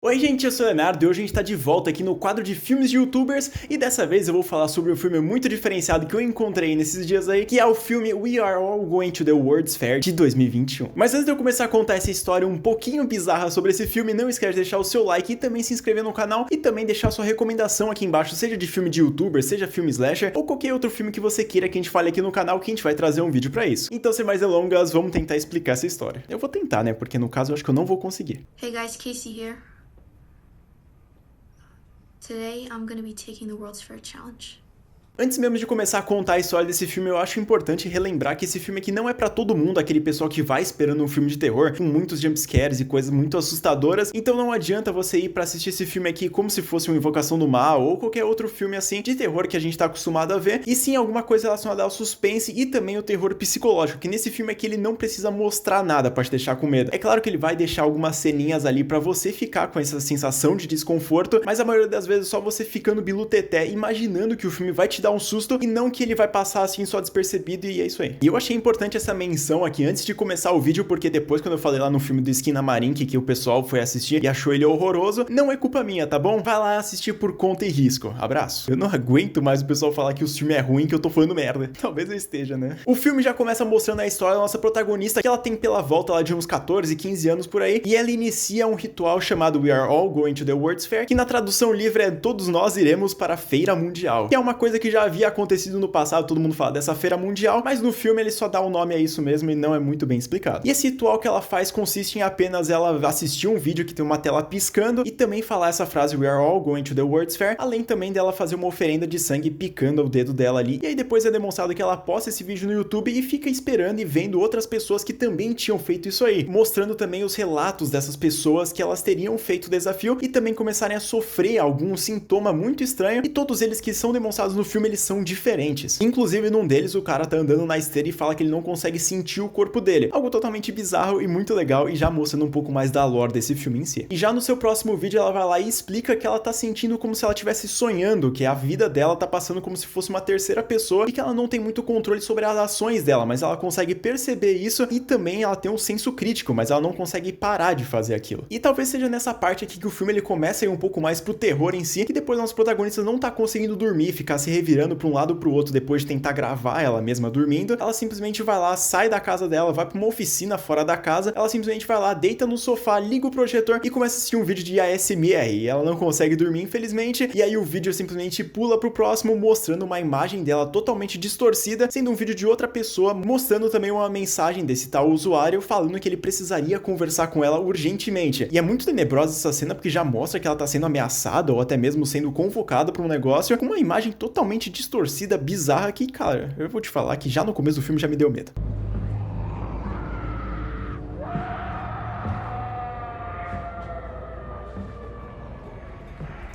Oi gente, eu sou o Leonardo e hoje a gente tá de volta aqui no quadro de filmes de youtubers e dessa vez eu vou falar sobre um filme muito diferenciado que eu encontrei nesses dias aí, que é o filme We Are All Going to the World's Fair de 2021. Mas antes de eu começar a contar essa história um pouquinho bizarra sobre esse filme, não esquece de deixar o seu like e também se inscrever no canal e também deixar sua recomendação aqui embaixo, seja de filme de youtuber, seja filme slasher ou qualquer outro filme que você queira que a gente fale aqui no canal, que a gente vai trazer um vídeo pra isso. Então sem mais delongas, vamos tentar explicar essa história. Eu vou tentar, né, porque no caso eu acho que eu não vou conseguir. Hey guys, Casey here. Today I'm gonna be taking the World's Fair Challenge. Antes mesmo de começar a contar a história desse filme, eu acho importante relembrar que esse filme aqui não é pra todo mundo, aquele pessoal que vai esperando um filme de terror, com muitos jumpscares e coisas muito assustadoras, então não adianta você ir pra assistir esse filme aqui como se fosse uma Invocação do Mal, ou qualquer outro filme assim, de terror que a gente tá acostumado a ver, e sim alguma coisa relacionada ao suspense e também o terror psicológico, que nesse filme aqui ele não precisa mostrar nada pra te deixar com medo. É claro que ele vai deixar algumas ceninhas ali pra você ficar com essa sensação de desconforto, mas a maioria das vezes só você ficando biluteté, imaginando que o filme vai te dar um susto e não que ele vai passar assim só despercebido e é isso aí. E eu achei importante essa menção aqui antes de começar o vídeo, porque depois quando eu falei lá no filme do Esquina Marink que o pessoal foi assistir e achou ele horroroso, não é culpa minha, tá bom? Vai lá assistir por conta e risco. Abraço. Eu não aguento mais o pessoal falar que o filme é ruim, que eu tô falando merda. Talvez eu esteja, né? O filme já começa mostrando a história da nossa protagonista, que ela tem pela volta lá de uns 14, 15 anos por aí, e ela inicia um ritual chamado We Are All Going to the World's Fair, que na tradução livre é Todos Nós Iremos para a Feira Mundial, que é uma coisa que já havia acontecido no passado, todo mundo fala dessa feira mundial, mas no filme ele só dá um nome a isso mesmo e não é muito bem explicado. E esse ritual que ela faz consiste em apenas ela assistir um vídeo que tem uma tela piscando e também falar essa frase We are all going to the World's Fair, além também dela fazer uma oferenda de sangue picando o dedo dela ali. E aí depois é demonstrado que ela posta esse vídeo no YouTube e fica esperando e vendo outras pessoas que também tinham feito isso aí, mostrando também os relatos dessas pessoas que elas teriam feito o desafio e também começarem a sofrer algum sintoma muito estranho, e todos eles que são demonstrados no filme eles são diferentes. Inclusive, num deles, o cara tá andando na esteira e fala que ele não consegue sentir o corpo dele. Algo totalmente bizarro e muito legal, e já mostrando um pouco mais da lore desse filme em si. E já no seu próximo vídeo, ela vai lá e explica que ela tá sentindo como se ela estivesse sonhando, que a vida dela tá passando como se fosse uma terceira pessoa e que ela não tem muito controle sobre as ações dela, mas ela consegue perceber isso e também ela tem um senso crítico, mas ela não consegue parar de fazer aquilo. E talvez seja nessa parte aqui que o filme ele começa a ir um pouco mais pro terror em si, que depois nosso protagonista não tá conseguindo dormir, ficar se revirando pra um lado pro outro depois de tentar gravar ela mesma dormindo. Ela simplesmente vai lá, sai da casa dela, vai pra uma oficina fora da casa, ela simplesmente vai lá, deita no sofá, liga o projetor e começa a assistir um vídeo de ASMR, e ela não consegue dormir infelizmente, e aí o vídeo simplesmente pula pro próximo, mostrando uma imagem dela totalmente distorcida, sendo um vídeo de outra pessoa, mostrando também uma mensagem desse tal usuário, falando que ele precisaria conversar com ela urgentemente. E é muito tenebrosa essa cena, porque já mostra que ela tá sendo ameaçada, ou até mesmo sendo convocada pra um negócio, com uma imagem totalmente distorcida, bizarra, que, cara, eu vou te falar que já no começo do filme já me deu medo.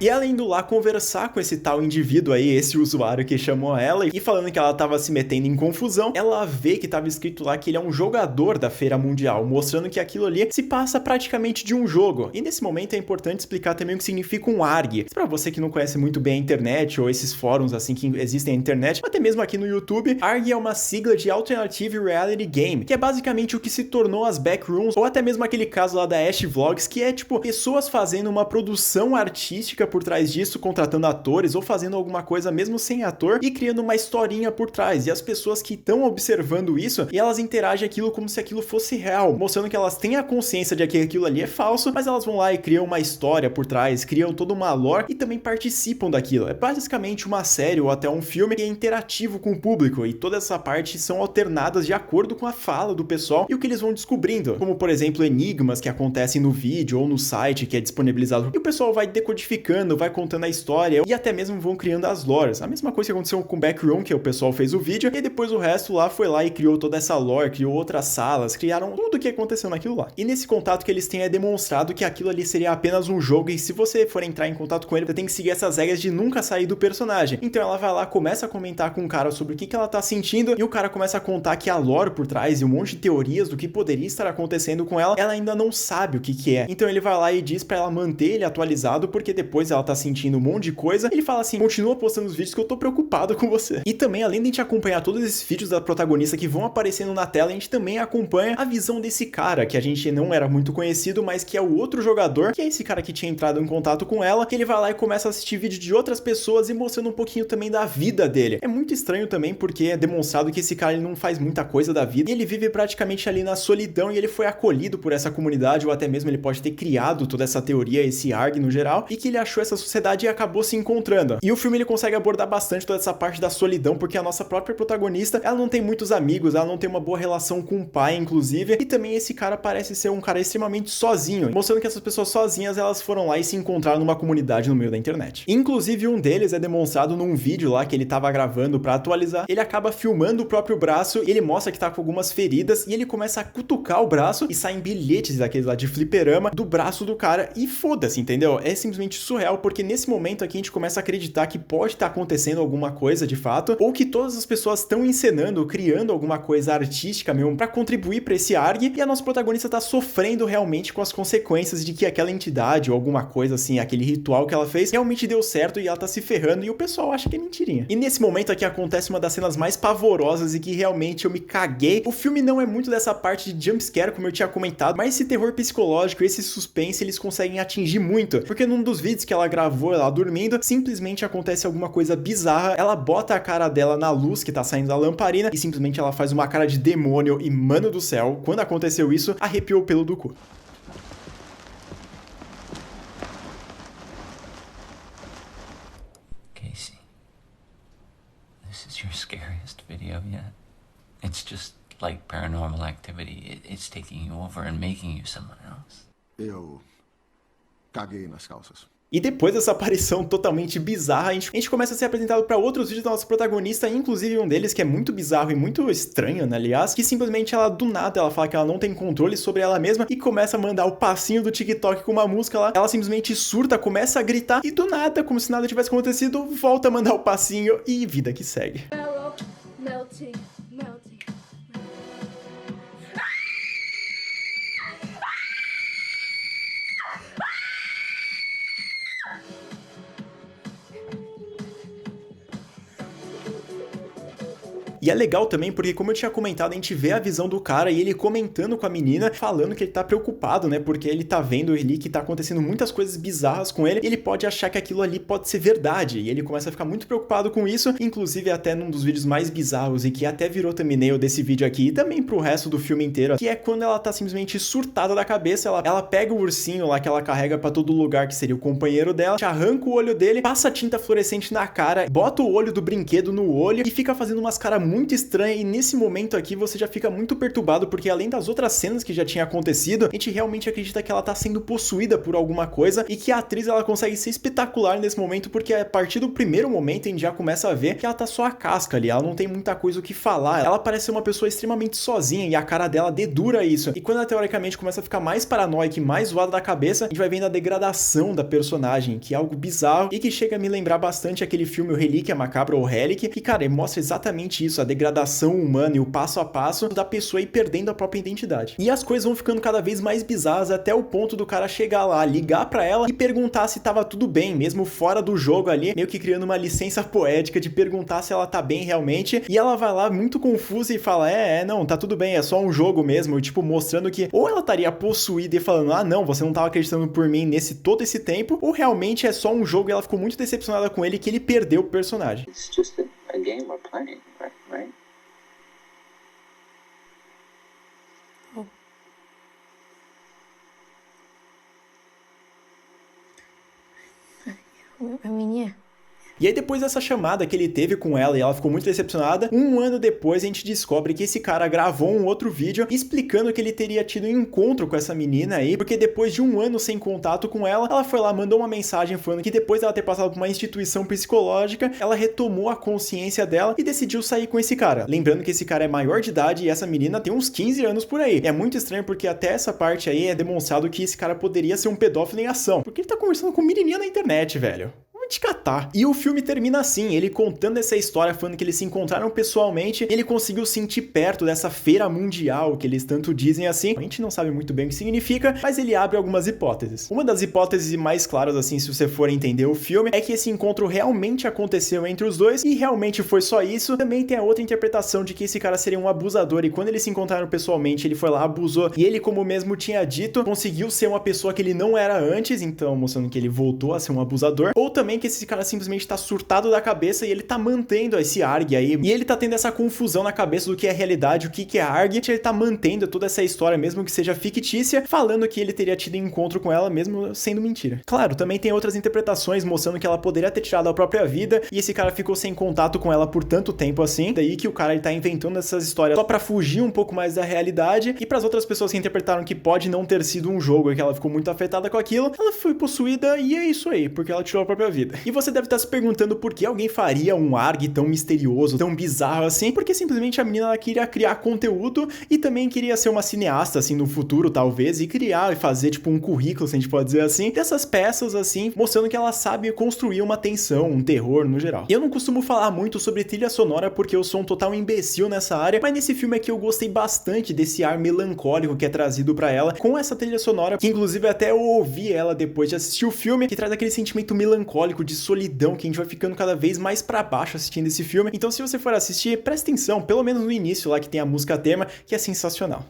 E ela indo lá conversar com esse tal indivíduo aí, esse usuário que chamou ela, e falando que ela tava se metendo em confusão, ela vê que tava escrito lá que ele é um jogador da Feira Mundial, mostrando que aquilo ali se passa praticamente de um jogo. E nesse momento é importante explicar também o que significa um ARG. Pra você que não conhece muito bem a internet, ou esses fóruns assim que existem na internet, ou até mesmo aqui no YouTube, ARG é uma sigla de Alternative Reality Game, que é basicamente o que se tornou as Backrooms, ou até mesmo aquele caso lá da Ash Vlogs, que é tipo, pessoas fazendo uma produção artística por trás disso, contratando atores ou fazendo alguma coisa mesmo sem ator e criando uma historinha por trás, e as pessoas que estão observando isso, e elas interagem aquilo como se aquilo fosse real, mostrando que elas têm a consciência de que aquilo ali é falso, mas elas vão lá e criam uma história por trás, criam toda uma lore e também participam daquilo. É basicamente uma série ou até um filme que é interativo com o público, e toda essa parte são alternadas de acordo com a fala do pessoal e o que eles vão descobrindo, como por exemplo enigmas que acontecem no vídeo ou no site que é disponibilizado, e o pessoal vai decodificando, vai contando a história e até mesmo vão criando as lores. A mesma coisa que aconteceu com o Backroom, que o pessoal fez o vídeo, e depois o resto lá foi lá e criou toda essa lore, criou outras salas, criaram tudo o que aconteceu naquilo lá. E nesse contato que eles têm é demonstrado que aquilo ali seria apenas um jogo, e se você for entrar em contato com ele, você tem que seguir essas regras de nunca sair do personagem. Então ela vai lá, começa a comentar com o cara sobre o que ela tá sentindo, e o cara começa a contar que a lore por trás e um monte de teorias do que poderia estar acontecendo com ela, ela ainda não sabe o que é. Então ele vai lá e diz pra ela manter ele atualizado, porque depois depois ela tá sentindo um monte de coisa, ele fala assim, continua postando os vídeos que eu tô preocupado com você. E também, além de a gente acompanhar todos esses vídeos da protagonista que vão aparecendo na tela, a gente também acompanha a visão desse cara, que a gente não era muito conhecido, mas que é o outro jogador, que é esse cara que tinha entrado em contato com ela, que ele vai lá e começa a assistir vídeo de outras pessoas e mostrando um pouquinho também da vida dele. É muito estranho também, porque é demonstrado que esse cara ele não faz muita coisa da vida, e ele vive praticamente ali na solidão, e ele foi acolhido por essa comunidade, ou até mesmo ele pode ter criado toda essa teoria, esse ARG no geral, e que ele achou essa sociedade e acabou se encontrando. E o filme ele consegue abordar bastante toda essa parte da solidão, porque a nossa própria protagonista, ela não tem muitos amigos, ela não tem uma boa relação com o pai, inclusive, e também esse cara parece ser um cara extremamente sozinho, mostrando que essas pessoas sozinhas, elas foram lá e se encontraram numa comunidade no meio da internet. Inclusive, um deles é demonstrado num vídeo lá que ele tava gravando pra atualizar, ele acaba filmando o próprio braço, e ele mostra que tá com algumas feridas, e ele começa a cutucar o braço, e saem bilhetes daqueles lá de fliperama do braço do cara, e foda-se, entendeu? É simplesmente surreal, porque nesse momento aqui a gente começa a acreditar que pode estar acontecendo alguma coisa de fato, ou que todas as pessoas estão encenando, criando alguma coisa artística mesmo pra contribuir pra esse ARG, e a nossa protagonista tá sofrendo realmente com as consequências de que aquela entidade ou alguma coisa assim, aquele ritual que ela fez, realmente deu certo e ela tá se ferrando e o pessoal acha que é mentirinha. E nesse momento aqui acontece uma das cenas mais pavorosas e que realmente eu me caguei. O filme não é muito dessa parte de jumpscare, como eu tinha comentado, mas esse terror psicológico, esse suspense, eles conseguem atingir muito, porque num dos vídeos que ela gravou, ela dormindo, simplesmente acontece alguma coisa bizarra, ela bota a cara dela na luz que tá saindo da lamparina e simplesmente ela faz uma cara de demônio e, mano do céu, quando aconteceu isso, arrepiou o pelo do cu. Casey, this is your scariest video yet. It's just like paranormal activity. It's taking you over and making you someone else. Eu caguei nas calças. E depois dessa aparição totalmente bizarra, a gente começa a ser apresentado para outros vídeos da nossa protagonista, inclusive um deles que é muito bizarro e muito estranho, né, aliás, que simplesmente ela, do nada, ela fala que ela não tem controle sobre ela mesma e começa a mandar o passinho do TikTok com uma música lá, ela simplesmente surta, começa a gritar e do nada, como se nada tivesse acontecido, volta a mandar o passinho e vida que segue. Melting. E é legal também porque, como eu tinha comentado, a gente vê a visão do cara e ele comentando com a menina, falando que ele tá preocupado, né? Porque ele tá vendo ali que tá acontecendo muitas coisas bizarras com ele, e ele pode achar que aquilo ali pode ser verdade, e ele começa a ficar muito preocupado com isso, inclusive até num dos vídeos mais bizarros e que até virou thumbnail desse vídeo aqui e também pro resto do filme inteiro, que é quando ela tá simplesmente surtada da cabeça, ela pega o ursinho lá que ela carrega pra todo lugar, que seria o companheiro dela, arranca o olho dele, passa tinta fluorescente na cara, bota o olho do brinquedo no olho e fica fazendo umas caras muito estranhas, e nesse momento aqui você já fica muito perturbado, porque além das outras cenas que já tinha acontecido, a gente realmente acredita que ela tá sendo possuída por alguma coisa e que a atriz ela consegue ser espetacular nesse momento, porque a partir do primeiro momento a gente já começa a ver que ela tá só a casca ali, ela não tem muita coisa o que falar, ela parece ser uma pessoa extremamente sozinha e a cara dela dedura isso, e quando ela teoricamente começa a ficar mais paranoica e mais zoada da cabeça, a gente vai vendo a degradação da personagem, que é algo bizarro e que chega a me lembrar bastante aquele filme O Relíquia Macabra ou Relic, que cara, mostra exatamente isso, a degradação humana e o passo a passo da pessoa ir perdendo a própria identidade. E as coisas vão ficando cada vez mais bizarras até o ponto do cara chegar lá, ligar pra ela e perguntar se tava tudo bem, mesmo fora do jogo ali, meio que criando uma licença poética de perguntar se ela tá bem realmente, e ela vai lá muito confusa e fala, não, tá tudo bem, é só um jogo mesmo, tipo, mostrando que ou ela estaria possuída e falando, não, você não tava acreditando por mim todo esse tempo, ou realmente é só um jogo e ela ficou muito decepcionada com ele que ele perdeu o personagem. It's just a game we're playing, right? I mean, yeah. E aí depois dessa chamada que ele teve com ela e ela ficou muito decepcionada, um ano depois a gente descobre que esse cara gravou um outro vídeo explicando que ele teria tido um encontro com essa menina aí, porque depois de um ano sem contato com ela, ela foi lá, mandou uma mensagem falando que depois dela ter passado por uma instituição psicológica, ela retomou a consciência dela e decidiu sair com esse cara. Lembrando que esse cara é maior de idade e essa menina tem uns 15 anos por aí. É muito estranho porque até essa parte aí é demonstrado que esse cara poderia ser um pedófilo em ação, porque ele tá conversando com menininha na internet, velho. vamos te catar. E o filme termina assim, ele contando essa história, falando que eles se encontraram pessoalmente, ele conseguiu sentir perto dessa feira mundial, que eles tanto dizem assim. A gente não sabe muito bem o que significa, mas ele abre algumas hipóteses. Uma das hipóteses mais claras, assim, se você for entender o filme, é que esse encontro realmente aconteceu entre os dois, e realmente foi só isso. Também tem a outra interpretação de que esse cara seria um abusador, e quando eles se encontraram pessoalmente, ele foi lá, abusou, e ele, como mesmo tinha dito, conseguiu ser uma pessoa que ele não era antes, então mostrando que ele voltou a ser um abusador. Ou também que esse cara simplesmente tá surtado da cabeça e ele tá mantendo esse ARG aí, e ele tá tendo essa confusão na cabeça do que é realidade, o que é ARG, ele tá mantendo toda essa história, mesmo que seja fictícia, falando que ele teria tido encontro com ela, mesmo sendo mentira. Claro, também tem outras interpretações mostrando que ela poderia ter tirado a própria vida, e esse cara ficou sem contato com ela por tanto tempo assim, daí que o cara ele tá inventando essas histórias só pra fugir um pouco mais da realidade. E pras outras pessoas que interpretaram que pode não ter sido um jogo e que ela ficou muito afetada com aquilo, ela foi possuída e é isso aí, porque ela tirou a própria vida. E você deve estar se perguntando por que alguém faria um ARG tão misterioso, tão bizarro assim, porque simplesmente a menina ela queria criar conteúdo e também queria ser uma cineasta assim no futuro talvez, e criar e fazer tipo um currículo, se a gente pode dizer assim, dessas peças assim, mostrando que ela sabe construir uma tensão, um terror no geral. E eu não costumo falar muito sobre trilha sonora porque eu sou um total imbecil nessa área, mas nesse filme aqui eu gostei bastante desse ar melancólico que é trazido pra ela com essa trilha sonora, que inclusive até eu ouvi ela depois de assistir o filme, que traz aquele sentimento melancólico de solidão que a gente vai ficando cada vez mais pra baixo assistindo esse filme. Então se você for assistir, presta atenção, pelo menos no início lá que tem a música tema, que é sensacional.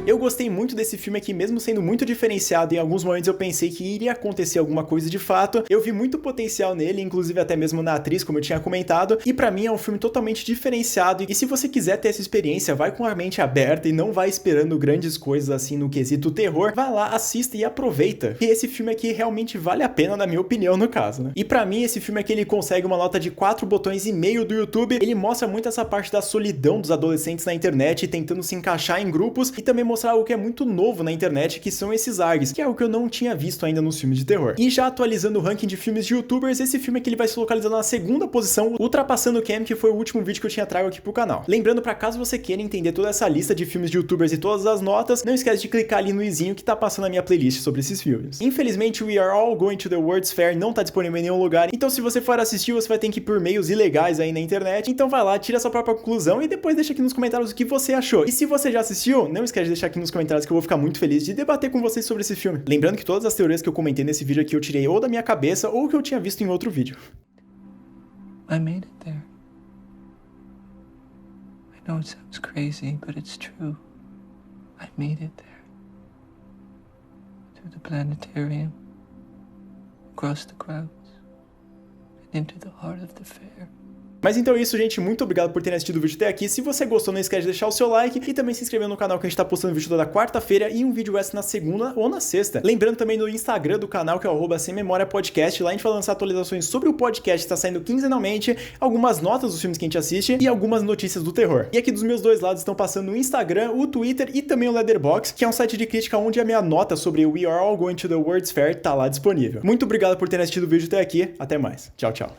Eu gostei muito desse filme aqui, mesmo sendo muito diferenciado. Em alguns momentos eu pensei que iria acontecer alguma coisa de fato. Eu vi muito potencial nele, inclusive até mesmo na atriz, como eu tinha comentado. E pra mim é um filme totalmente diferenciado. E se você quiser ter essa experiência, vai com a mente aberta e não vai esperando grandes coisas assim no quesito terror. Vai lá, assista e aproveita. E esse filme aqui realmente vale a pena, na minha opinião, no caso, né? E pra mim, esse filme aqui, ele consegue uma nota de 4,5 botões do YouTube. Ele mostra muito essa parte da solidão dos adolescentes na internet, tentando se encaixar em grupos, e também mostrar algo que é muito novo na internet, que são esses ARGs, que é algo que eu não tinha visto ainda nos filmes de terror. E já atualizando o ranking de filmes de youtubers, esse filme aqui ele vai se localizando na segunda posição, ultrapassando o Cam, que foi o último vídeo que eu tinha trago aqui pro canal. Lembrando, pra caso você queira entender toda essa lista de filmes de youtubers e todas as notas, não esquece de clicar ali no izinho que tá passando a minha playlist sobre esses filmes. Infelizmente, We Are All Going to the World's Fair não tá disponível em nenhum lugar, então se você for assistir, você vai ter que ir por meios ilegais aí na internet. Então vai lá, tira a sua própria conclusão e depois deixa aqui nos comentários o que você achou. E se você já assistiu, não esquece de deixar aqui nos comentários que eu vou ficar muito feliz de debater com vocês sobre esse filme. Lembrando que todas as teorias que eu comentei nesse vídeo aqui eu tirei ou da minha cabeça ou que eu tinha visto em outro vídeo. I made it there. I know it sounds crazy, but it's true. I made it there. Through the planetarium, across the crowds, and into the heart of the fair. Mas então é isso, gente. Muito obrigado por terem assistido o vídeo até aqui. Se você gostou, não esquece de deixar o seu like e também se inscrever no canal, que a gente tá postando vídeo toda quarta-feira e um vídeo extra na segunda ou na sexta. Lembrando também no Instagram do canal, que é o @SemMemoriaPodcast. Lá a gente vai lançar atualizações sobre o podcast, tá saindo quinzenalmente, algumas notas dos filmes que a gente assiste e algumas notícias do terror. E aqui dos meus dois lados estão passando o Instagram, o Twitter e também o Letterboxd, que é um site de crítica onde a minha nota sobre We Are All Going to the World's Fair tá lá disponível. Muito obrigado por terem assistido o vídeo até aqui. Até mais. Tchau, tchau.